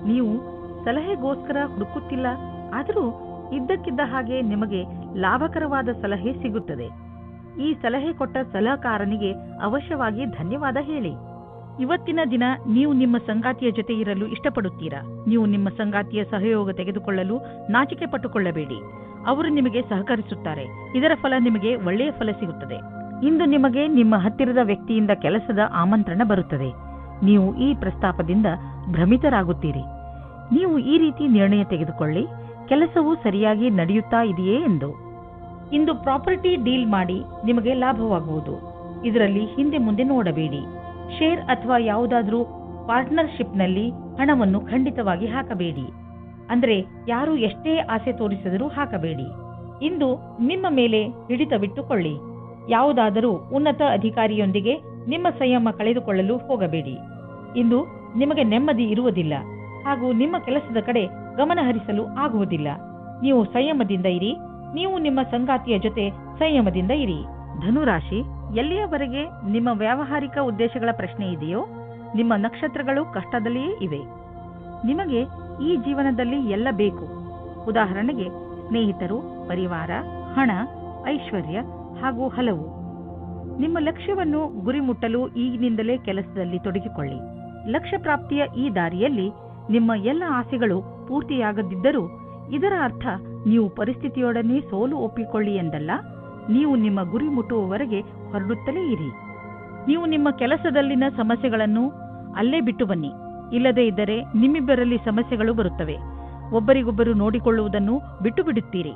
ನೀವು ಸಲಹೆಗೋಸ್ಕರ ಹುಡುಕುತ್ತಿಲ್ಲ, ಆದರೂ ಇದ್ದಕ್ಕಿದ್ದ ಹಾಗೆ ನಿಮಗೆ ಲಾಭಕರವಾದ ಸಲಹೆ ಸಿಗುತ್ತದೆ. ಈ ಸಲಹೆ ಕೊಟ್ಟ ಸಲಹೆಗಾರನಿಗೆ ಅವಶ್ಯವಾಗಿ ಧನ್ಯವಾದ ಹೇಳಿ. ಇವತ್ತಿನ ದಿನ ನೀವು ನಿಮ್ಮ ಸಂಗಾತಿಯ ಜೊತೆ ಇರಲು ಇಷ್ಟಪಡುತ್ತೀರಾ? ನೀವು ನಿಮ್ಮ ಸಂಗಾತಿಯ ಸಹಯೋಗ ತೆಗೆದುಕೊಳ್ಳಲು ನಾಚಿಕೆ ಪಟ್ಟುಕೊಳ್ಳಬೇಡಿ. ಅವರು ನಿಮಗೆ ಸಹಕರಿಸುತ್ತಾರೆ. ಇದರ ಫಲ ನಿಮಗೆ ಒಳ್ಳೆಯ ಫಲ ಸಿಗುತ್ತದೆ. ಇಂದು ನಿಮಗೆ ನಿಮ್ಮ ಹತ್ತಿರದ ವ್ಯಕ್ತಿಯಿಂದ ಕೆಲಸದ ಆಮಂತ್ರಣ ಬರುತ್ತದೆ. ನೀವು ಈ ಪ್ರಸ್ತಾಪದಿಂದ ಭ್ರಮಿತರಾಗುತ್ತೀರಿ. ನೀವು ಈ ರೀತಿ ನಿರ್ಣಯ ತೆಗೆದುಕೊಳ್ಳಿ, ಕೆಲಸವು ಸರಿಯಾಗಿ ನಡೆಯುತ್ತಾ ಇದೆಯೇ ಎಂದು. ಇಂದು ಪ್ರಾಪರ್ಟಿ ಡೀಲ್ ಮಾಡಿ ನಿಮಗೆ ಲಾಭವಾಗುವುದು. ಇದರಲ್ಲಿ ಹಿಂದೆ ಮುಂದೆ ನೋಡಬೇಡಿ. ಶೇರ್ ಅಥವಾ ಯಾವುದಾದ್ರೂ ಪಾರ್ಟ್ನರ್ಶಿಪ್ನಲ್ಲಿ ಹಣವನ್ನು ಖಂಡಿತವಾಗಿ ಹಾಕಬೇಡಿ. ಅಂದ್ರೆ ಯಾರು ಎಷ್ಟೇ ಆಸೆ ತೋರಿಸಿದರೂ ಹಾಕಬೇಡಿ. ಇಂದು ನಿಮ್ಮ ಮೇಲೆ ಹಿಡಿತವಿಟ್ಟುಕೊಳ್ಳಿ. ಯಾವುದಾದರೂ ಉನ್ನತ ಅಧಿಕಾರಿಯೊಂದಿಗೆ ನಿಮ್ಮ ಸಂಯಮ ಕಳೆದುಕೊಳ್ಳಲು ಹೋಗಬೇಡಿ. ಇಂದು ನಿಮಗೆ ನೆಮ್ಮದಿ ಇರುವುದಿಲ್ಲ ಹಾಗೂ ನಿಮ್ಮ ಕೆಲಸದ ಕಡೆ ಗಮನ ಹರಿಸಲು ಆಗುವುದಿಲ್ಲ. ನೀವು ಸಂಯಮದಿಂದ ಇರಿ. ನೀವು ನಿಮ್ಮ ಸಂಗಾತಿಯ ಜೊತೆ ಸಂಯಮದಿಂದ ಇರಿ. ಧನುರಾಶಿ, ಎಲ್ಲಿಯವರೆಗೆ ನಿಮ್ಮ ವ್ಯಾವಹಾರಿಕ ಉದ್ದೇಶಗಳ ಪ್ರಶ್ನೆ ಇದೆಯೋ ನಿಮ್ಮ ನಕ್ಷತ್ರಗಳು ಕಷ್ಟದಲ್ಲಿಯೇ ಇವೆ. ನಿಮಗೆ ಈ ಜೀವನದಲ್ಲಿ ಎಲ್ಲ ಬೇಕು. ಉದಾಹರಣೆಗೆ ಸ್ನೇಹಿತರು, ಪರಿವಾರ, ಹಣ, ಐಶ್ವರ್ಯ ಹಾಗೂ ಹಲವು. ನಿಮ್ಮ ಲಕ್ಷ್ಯವನ್ನು ಗುರಿ ಮುಟ್ಟಲು ಈಗಿನಿಂದಲೇ ಕೆಲಸದಲ್ಲಿ ತೊಡಗಿಕೊಳ್ಳಿ. ಲಕ್ಷ್ಯ ಪ್ರಾಪ್ತಿಯ ಈ ದಾರಿಯಲ್ಲಿ ನಿಮ್ಮ ಎಲ್ಲ ಆಸೆಗಳು ಪೂರ್ತಿಯಾಗದಿದ್ದರೂ ಇದರ ಅರ್ಥ ನೀವು ಪರಿಸ್ಥಿತಿಯೊಡನೆ ಸೋಲು ಒಪ್ಪಿಕೊಳ್ಳಿ ಎಂದಲ್ಲ. ನೀವು ನಿಮ್ಮ ಗುರಿ ಮುಟ್ಟುವವರೆಗೆ ಹೊರಡುತ್ತಲೇ ಇರಿ. ನೀವು ನಿಮ್ಮ ಕೆಲಸದಲ್ಲಿನ ಸಮಸ್ಯೆಗಳನ್ನು ಅಲ್ಲೇ ಬಿಟ್ಟು ಬನ್ನಿ. ಇಲ್ಲದೇ ಇದ್ದರೆ ನಿಮ್ಮಿಬ್ಬರಲ್ಲಿ ಸಮಸ್ಯೆಗಳು ಬರುತ್ತವೆ. ಒಬ್ಬರಿಗೊಬ್ಬರು ನೋಡಿಕೊಳ್ಳುವುದನ್ನು ಬಿಟ್ಟು ಬಿಡುತ್ತೀರಿ.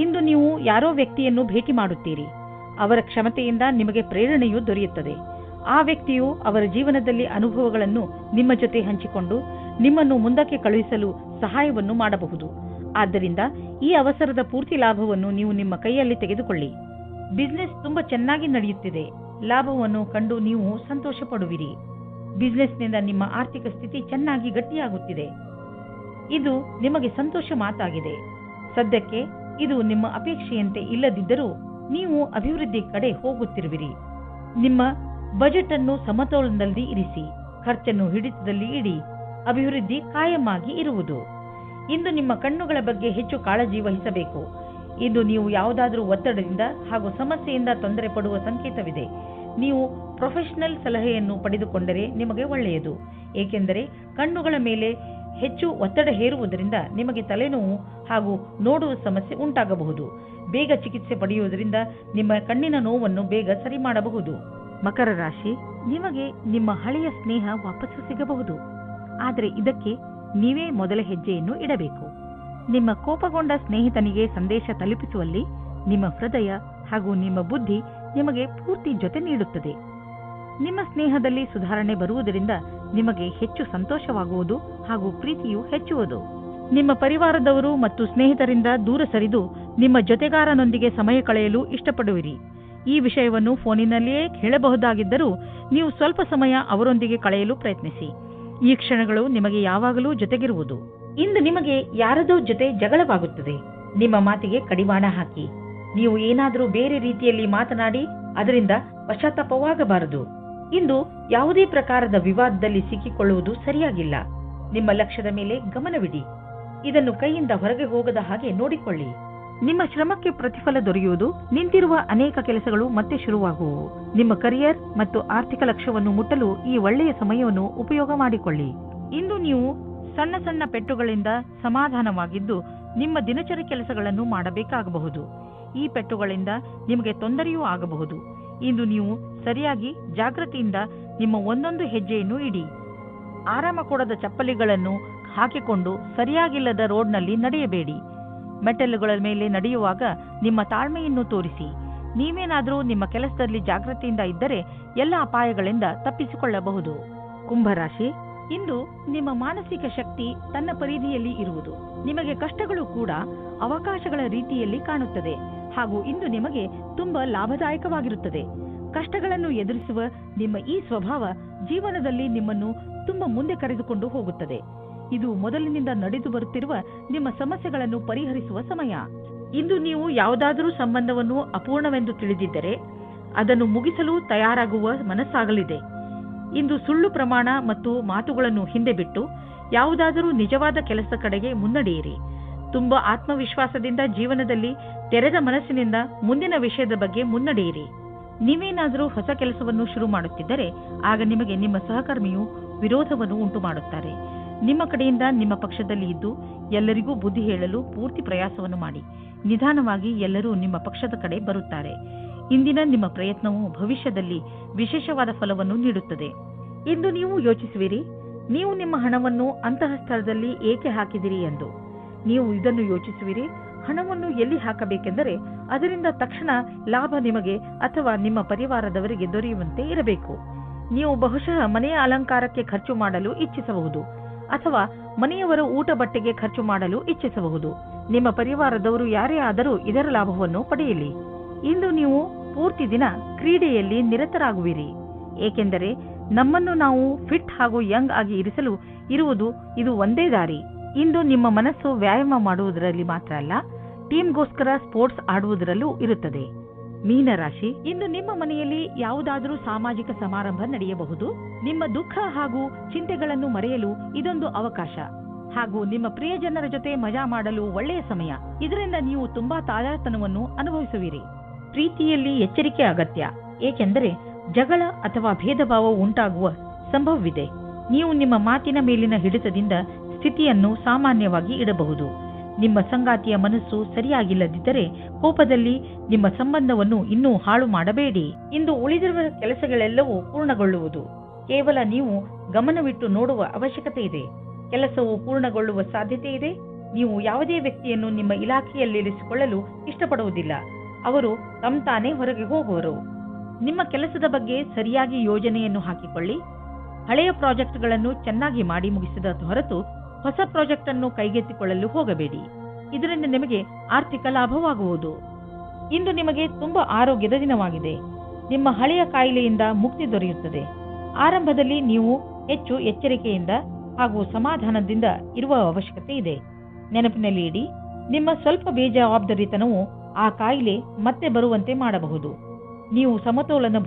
ಇಂದು ನೀವು ಯಾರೋ ವ್ಯಕ್ತಿಯನ್ನು ಭೇಟಿ ಮಾಡುತ್ತೀರಿ. ಅವರ ಕ್ಷಮತೆಯಿಂದ ನಿಮಗೆ ಪ್ರೇರಣೆಯೂ ದೊರೆಯುತ್ತದೆ. ಆ ವ್ಯಕ್ತಿಯು ಅವರ ಜೀವನದಲ್ಲಿ ಅನುಭವಗಳನ್ನು ನಿಮ್ಮ ಜೊತೆ ಹಂಚಿಕೊಂಡು ನಿಮ್ಮನ್ನು ಮುಂದಕ್ಕೆ ಕಳುಹಿಸಲು ಸಹಾಯವನ್ನು ಮಾಡಬಹುದು. ಆದ್ದರಿಂದ ಈ ಅವಸರದ ಪೂರ್ತಿ ಲಾಭವನ್ನು ನೀವು ನಿಮ್ಮ ಕೈಯಲ್ಲಿ ತೆಗೆದುಕೊಳ್ಳಿ. ಬಿಸಿನೆಸ್ ತುಂಬಾ ಚೆನ್ನಾಗಿ ನಡೆಯುತ್ತಿದೆ. ಲಾಭವನ್ನು ಕಂಡು ನೀವು ಸಂತೋಷ ಪಡುವಿರಿ. ಬಿಸಿನೆಸ್ನಿಂದ ನಿಮ್ಮ ಆರ್ಥಿಕ ಸ್ಥಿತಿ ಚೆನ್ನಾಗಿ ಗಟ್ಟಿಯಾಗುತ್ತಿದೆ. ಇದು ನಿಮಗೆ ಸಂತೋಷ ಮಾತಾಗಿದೆ. ಸದ್ಯಕ್ಕೆ ಇದು ನಿಮ್ಮ ಅಪೇಕ್ಷೆಯಂತೆ ಇಲ್ಲದಿದ್ದರೂ ನೀವು ಅಭಿವೃದ್ಧಿ ಕಡೆ ಹೋಗುತ್ತಿರುವಿರಿ. ನಿಮ್ಮ ಬಜೆಟ್ ಅನ್ನು ಸಮತೋಲನದಲ್ಲಿ ಇರಿಸಿ. ಖರ್ಚನ್ನು ಹಿಡಿತದಲ್ಲಿ ಇಡಿ. ಅಭಿವೃದ್ಧಿ ಕಾಯಮಾಗಿ ಇರುವುದು. ಇಂದು ನಿಮ್ಮ ಕಣ್ಣುಗಳ ಬಗ್ಗೆ ಹೆಚ್ಚು ಕಾಳಜಿ ವಹಿಸಬೇಕು. ಇಂದು ನೀವು ಯಾವುದಾದರೂ ಒತ್ತಡದಿಂದ ಹಾಗೂ ಸಮಸ್ಯೆಯಿಂದ ತೊಂದರೆ ಪಡುವ ಸಂಕೇತವಿದೆ. ನೀವು ಪ್ರೊಫೆಷನಲ್ ಸಲಹೆಯನ್ನು ಪಡೆದುಕೊಂಡರೆ ನಿಮಗೆ ಒಳ್ಳೆಯದು. ಏಕೆಂದರೆ ಕಣ್ಣುಗಳ ಮೇಲೆ ಹೆಚ್ಚು ಒತ್ತಡ ಹೇರುವುದರಿಂದ ನಿಮಗೆ ತಲೆನೋವು ಹಾಗೂ ನೋಡುವ ಸಮಸ್ಯೆ ಉಂಟಾಗಬಹುದು. ಬೇಗ ಚಿಕಿತ್ಸೆ ಪಡೆಯುವುದರಿಂದ ನಿಮ್ಮ ಕಣ್ಣಿನ ನೋವನ್ನು ಬೇಗ ಸರಿ ಮಾಡಬಹುದು. ಮಕರ ರಾಶಿ, ನಿಮಗೆ ನಿಮ್ಮ ಹಳೆಯ ಸ್ನೇಹ ವಾಪಸ್ಸು ಸಿಗಬಹುದು. ಆದರೆ ಇದಕ್ಕೆ ನೀವೇ ಮೊದಲ ಹೆಜ್ಜೆಯನ್ನು ಇಡಬೇಕು. ನಿಮ್ಮ ಕೋಪಗೊಂಡ ಸ್ನೇಹಿತನಿಗೆ ಸಂದೇಶ ತಲುಪಿಸುವಲ್ಲಿ ನಿಮ್ಮ ಹೃದಯ ಹಾಗೂ ನಿಮ್ಮ ಬುದ್ಧಿ ನಿಮಗೆ ಪೂರ್ತಿ ಜೊತೆ ನೀಡುತ್ತದೆ. ನಿಮ್ಮ ಸ್ನೇಹದಲ್ಲಿ ಸುಧಾರಣೆ ಬರುವುದರಿಂದ ನಿಮಗೆ ಹೆಚ್ಚು ಸಂತೋಷವಾಗುವುದು ಹಾಗೂ ಪ್ರೀತಿಯು ಹೆಚ್ಚುವುದು. ನಿಮ್ಮ ಪರಿವಾರದವರು ಮತ್ತು ಸ್ನೇಹಿತರಿಂದ ದೂರ ಸರಿದು ನಿಮ್ಮ ಜೊತೆಗಾರನೊಂದಿಗೆ ಸಮಯ ಕಳೆಯಲು ಇಷ್ಟಪಡುವಿರಿ. ಈ ವಿಷಯವನ್ನು ಫೋನಿನಲ್ಲಿಯೇ ಹೇಳಬಹುದಾಗಿದ್ದರೂ ನೀವು ಸ್ವಲ್ಪ ಸಮಯ ಅವರೊಂದಿಗೆ ಕಳೆಯಲು ಪ್ರಯತ್ನಿಸಿ. ಈ ಕ್ಷಣಗಳು ನಿಮಗೆ ಯಾವಾಗಲೂ ಜೊತೆಗಿರುವುದು. ಇಂದು ನಿಮಗೆ ಯಾರದೋ ಜೊತೆ ಜಗಳವಾಗುತ್ತದೆ. ನಿಮ್ಮ ಮಾತಿಗೆ ಕಡಿವಾಣ ಹಾಕಿ. ನೀವು ಏನಾದರೂ ಬೇರೆ ರೀತಿಯಲ್ಲಿ ಮಾತನಾಡಿ ಅದರಿಂದ ಪಶ್ಚಾತ್ತಾಪವಾಗಬಾರದು. ಇಂದು ಯಾವುದೇ ಪ್ರಕಾರದ ವಿವಾದದಲ್ಲಿ ಸಿಕ್ಕಿಕೊಳ್ಳುವುದು ಸರಿಯಾಗಿಲ್ಲ. ನಿಮ್ಮ ಲಕ್ಷ್ಯದ ಮೇಲೆ ಗಮನವಿಡಿ. ಇದನ್ನು ಕೈಯಿಂದ ಹೊರಗೆ ಹೋಗದ ಹಾಗೆ ನೋಡಿಕೊಳ್ಳಿ. ನಿಮ್ಮ ಶ್ರಮಕ್ಕೆ ಪ್ರತಿಫಲ ದೊರೆಯುವುದು. ನಿಂತಿರುವ ಅನೇಕ ಕೆಲಸಗಳು ಮತ್ತೆ ಶುರುವಾಗುವು. ನಿಮ್ಮ ಕರಿಯರ್ ಮತ್ತು ಆರ್ಥಿಕ ಲಕ್ಷ್ಯವನ್ನು ಮುಟ್ಟಲು ಈ ಒಳ್ಳೆಯ ಸಮಯವನ್ನು ಉಪಯೋಗ ಮಾಡಿಕೊಳ್ಳಿ. ಇಂದು ನೀವು ಸಣ್ಣ ಸಣ್ಣ ಪೆಟ್ಟುಗಳಿಂದ ಸಮಾಧಾನವಾಗಿದ್ದು ನಿಮ್ಮ ದಿನಚರಿ ಕೆಲಸಗಳನ್ನು ಮಾಡಬೇಕಾಗಬಹುದು. ಈ ಪೆಟ್ಟುಗಳಿಂದ ನಿಮಗೆ ತೊಂದರೆಯೂ ಆಗಬಹುದು. ಇಂದು ನೀವು ಸರಿಯಾಗಿ ಜಾಗೃತಿಯಿಂದ ನಿಮ್ಮ ಒಂದೊಂದು ಹೆಜ್ಜೆಯನ್ನು ಇಡಿ. ಆರಾಮ ಕೊಡದ ಚಪ್ಪಲಿಗಳನ್ನು ಹಾಕಿಕೊಂಡು ಸರಿಯಾಗಿಲ್ಲದ ರೋಡ್ನಲ್ಲಿ ನಡೆಯಬೇಡಿ. ಮೆಟ್ಟಲುಗಳ ಮೇಲೆ ನಡೆಯುವಾಗ ನಿಮ್ಮ ತಾಳ್ಮೆಯನ್ನು ತೋರಿಸಿ. ನೀವೇನಾದರೂ ನಿಮ್ಮ ಕೆಲಸದಲ್ಲಿ ಜಾಗೃತಿಯಿಂದ ಇದ್ದರೆ ಎಲ್ಲ ಅಪಾಯಗಳಿಂದ ತಪ್ಪಿಸಿಕೊಳ್ಳಬಹುದು. ಕುಂಭರಾಶಿ, ಇಂದು ನಿಮ್ಮ ಮಾನಸಿಕ ಶಕ್ತಿ ತನ್ನ ಪರಿಧಿಯಲ್ಲಿ ಇರುವುದು. ನಿಮಗೆ ಕಷ್ಟಗಳು ಕೂಡ ಅವಕಾಶಗಳ ರೀತಿಯಲ್ಲಿ ಕಾಣುತ್ತದೆ ಹಾಗೂ ಇಂದು ನಿಮಗೆ ತುಂಬಾ ಲಾಭದಾಯಕವಾಗಿರುತ್ತದೆ. ಕಷ್ಟಗಳನ್ನು ಎದುರಿಸುವ ನಿಮ್ಮ ಈ ಸ್ವಭಾವ ಜೀವನದಲ್ಲಿ ನಿಮ್ಮನ್ನು ತುಂಬಾ ಮುಂದೆ ಕರೆದುಕೊಂಡು ಹೋಗುತ್ತದೆ. ಇದು ಮೊದಲಿನಿಂದ ನಡೆದು ಬರುತ್ತಿರುವ ನಿಮ್ಮ ಸಮಸ್ಯೆಗಳನ್ನು ಪರಿಹರಿಸುವ ಸಮಯ. ಇಂದು ನೀವು ಯಾವುದಾದರೂ ಸಂಬಂಧವನ್ನು ಅಪೂರ್ಣವೆಂದು ತಿಳಿದಿದ್ದರೆ ಅದನ್ನು ಮುಗಿಸಲು ತಯಾರಾಗುವ ಮನಸ್ಸಾಗಲಿದೆ. ಇಂದು ಸುಳ್ಳು ಪ್ರಮಾಣ ಮತ್ತು ಮಾತುಗಳನ್ನು ಹಿಂದೆ ಬಿಟ್ಟು ಯಾವುದಾದರೂ ನಿಜವಾದ ಕೆಲಸದ ಕಡೆಗೆ ಮುನ್ನಡೆಯಿರಿ. ತುಂಬಾ ಆತ್ಮವಿಶ್ವಾಸದಿಂದ ಜೀವನದಲ್ಲಿ ತೆರೆದ ಮನಸ್ಸಿನಿಂದ ಮುಂದಿನ ವಿಷಯದ ಬಗ್ಗೆ ಮುನ್ನಡೆಯಿರಿ. ನೀವೇನಾದರೂ ಹೊಸ ಕೆಲಸವನ್ನು ಶುರು ಮಾಡುತ್ತಿದ್ದರೆ ಆಗ ನಿಮಗೆ ನಿಮ್ಮ ಸಹಕರ್ಮಿಯು ವಿರೋಧವನ್ನು ಉಂಟು ಮಾಡುತ್ತಾರೆ. ನಿಮ್ಮ ಕಡೆಯಿಂದ ನಿಮ್ಮ ಪಕ್ಷದಲ್ಲಿ ಇದ್ದು ಎಲ್ಲರಿಗೂ ಬುದ್ಧಿ ಹೇಳಲು ಪೂರ್ತಿ ಪ್ರಯಾಸವನ್ನು ಮಾಡಿ. ನಿಧಾನವಾಗಿ ಎಲ್ಲರೂ ನಿಮ್ಮ ಪಕ್ಷದ ಕಡೆ ಬರುತ್ತಾರೆ. ಇಂದಿನ ನಿಮ್ಮ ಪ್ರಯತ್ನವು ಭವಿಷ್ಯದಲ್ಲಿ ವಿಶೇಷವಾದ ಫಲವನ್ನು ನೀಡುತ್ತದೆ. ಇಂದು ನೀವು ಯೋಚಿಸುವಿರಿ, ನೀವು ನಿಮ್ಮ ಹಣವನ್ನು ಅಂತಹ ಸ್ಥಳದಲ್ಲಿ ಏಕೆ ಹಾಕಿದಿರಿ ಎಂದು. ನೀವು ಇದನ್ನು ಯೋಚಿಸುವಿರಿ, ಹಣವನ್ನು ಎಲ್ಲಿ ಹಾಕಬೇಕೆಂದರೆ ಅದರಿಂದ ತಕ್ಷಣ ಲಾಭ ನಿಮಗೆ ಅಥವಾ ನಿಮ್ಮ ಪರಿವಾರದವರಿಗೆ ದೊರೆಯುವಂತೆ ಇರಬೇಕು. ನೀವು ಬಹುಶಃ ಮನೆಯ ಅಲಂಕಾರಕ್ಕೆ ಖರ್ಚು ಮಾಡಲು ಇಚ್ಛಿಸಬಹುದು ಅಥವಾ ಮನೆಯವರ ಊಟ ಬಟ್ಟೆಗೆ ಖರ್ಚು ಮಾಡಲು ಇಚ್ಛಿಸಬಹುದು. ನಿಮ್ಮ ಪರಿವಾರದವರು ಯಾರೇ ಆದರೂ ಇದರ ಲಾಭವನ್ನು ಪಡೆಯಲಿ. ಇಂದು ನೀವು ಪೂರ್ತಿ ದಿನ ಕ್ರೀಡೆಯಲ್ಲಿ ನಿರತರಾಗುವಿರಿ. ಏಕೆಂದರೆ ನಮ್ಮನ್ನು ನಾವು ಫಿಟ್ ಹಾಗೂ ಯಂಗ್ ಆಗಿ ಇರಿಸಲು ಇರುವುದು ಇದು ಒಂದೇ ದಾರಿ. ಇಂದು ನಿಮ್ಮ ಮನಸ್ಸು ವ್ಯಾಯಾಮ ಮಾಡುವುದರಲ್ಲಿ ಮಾತ್ರ ಅಲ್ಲ, ಟೀಮ್ಗೋಸ್ಕರ ಸ್ಪೋರ್ಟ್ಸ್ ಆಡುವುದರಲ್ಲೂ ಇರುತ್ತದೆ. ಮೀನರಾಶಿ, ಇಂದು ನಿಮ್ಮ ಮನೆಯಲ್ಲಿ ಯಾವುದಾದರೂ ಸಾಮಾಜಿಕ ಸಮಾರಂಭ ನಡೆಯಬಹುದು. ನಿಮ್ಮ ದುಃಖ ಹಾಗೂ ಚಿಂತೆಗಳನ್ನು ಮರೆಯಲು ಇದೊಂದು ಅವಕಾಶ ಹಾಗೂ ನಿಮ್ಮ ಪ್ರಿಯಜನರ ಜೊತೆ ಮಜಾ ಮಾಡಲು ಒಳ್ಳೆಯ ಸಮಯ. ಇದರಿಂದ ನೀವು ತುಂಬಾ ತಾಜಾತನವನ್ನು ಅನುಭವಿಸುವಿರಿ. ಪ್ರೀತಿಯಲ್ಲಿ ಎಚ್ಚರಿಕೆ ಅಗತ್ಯ, ಏಕೆಂದರೆ ಜಗಳ ಅಥವಾ ಭೇದ ಭಾವ ಉಂಟಾಗುವ ಸಂಭವವಿದೆ. ನೀವು ನಿಮ್ಮ ಮಾತಿನ ಮೇಲಿನ ಹಿಡಿತದಿಂದ ಸ್ಥಿತಿಯನ್ನು ಸಾಮಾನ್ಯವಾಗಿ ಇಡಬಹುದು. ನಿಮ್ಮ ಸಂಗಾತಿಯ ಮನಸ್ಸು ಸರಿಯಾಗಿಲ್ಲದಿದ್ದರೆ ಕೋಪದಲ್ಲಿ ನಿಮ್ಮ ಸಂಬಂಧವನ್ನು ಇನ್ನೂ ಹಾಳು ಮಾಡಬೇಡಿ. ಇಂದು ಉಳಿದಿರುವ ಕೆಲಸಗಳೆಲ್ಲವೂ ಪೂರ್ಣಗೊಳ್ಳುವುದು. ಕೇವಲ ನೀವು ಗಮನವಿಟ್ಟು ನೋಡುವ ಅವಶ್ಯಕತೆ ಇದೆ. ಕೆಲಸವು ಪೂರ್ಣಗೊಳ್ಳುವ ಸಾಧ್ಯತೆ ಇದೆ. ನೀವು ಯಾವುದೇ ವ್ಯಕ್ತಿಯನ್ನು ನಿಮ್ಮ ಇಲಾಖೆಯಲ್ಲಿರಿಸಿಕೊಳ್ಳಲು ಇಷ್ಟಪಡುವುದಿಲ್ಲ. ಅವರು ತಾನೇ ಹೊರಗೆ ಹೋಗುವರು. ನಿಮ್ಮ ಕೆಲಸದ ಬಗ್ಗೆ ಸರಿಯಾಗಿ ಯೋಜನೆಯನ್ನು ಹಾಕಿಕೊಳ್ಳಿ. ಹಳೆಯ ಪ್ರಾಜೆಕ್ಟ್ಗಳನ್ನು ಚೆನ್ನಾಗಿ ಮಾಡಿ ಮುಗಿಸಿದ ಹೊರತು ಹೊಸ ಪ್ರಾಜೆಕ್ಟ್ ಅನ್ನು ಕೈಗೆತ್ತಿಕೊಳ್ಳಲು ಹೋಗಬೇಡಿ. ಇದರಿಂದ ನಿಮಗೆ ಆರ್ಥಿಕ ಲಾಭವಾಗುವುದು. ಇಂದು ನಿಮಗೆ ತುಂಬಾ ಆರೋಗ್ಯದ ದಿನವಾಗಿದೆ. ನಿಮ್ಮ ಹಳೆಯ ಕಾಯಿಲೆಯಿಂದ ಮುಕ್ತಿ ದೊರೆಯುತ್ತದೆ. ಆರಂಭದಲ್ಲಿ ನೀವು ಹೆಚ್ಚು ಎಚ್ಚರಿಕೆಯಿಂದ ಹಾಗೂ ಸಮಾಧಾನದಿಂದ ಇರುವ ಅವಶ್ಯಕತೆ ಇದೆ. ನೆನಪಿನಲ್ಲಿ ಇಡಿ, ನಿಮ್ಮ ಸ್ವಲ್ಪ ಬೇಜವಾಬ್ದಾರಿತನವು ಆ ಕಾಯಿಲೆ ಮತ್ತೆ ಬರುವಂತೆ ಮಾಡಬಹುದು. ನೀವು ಸಮತೋಲನ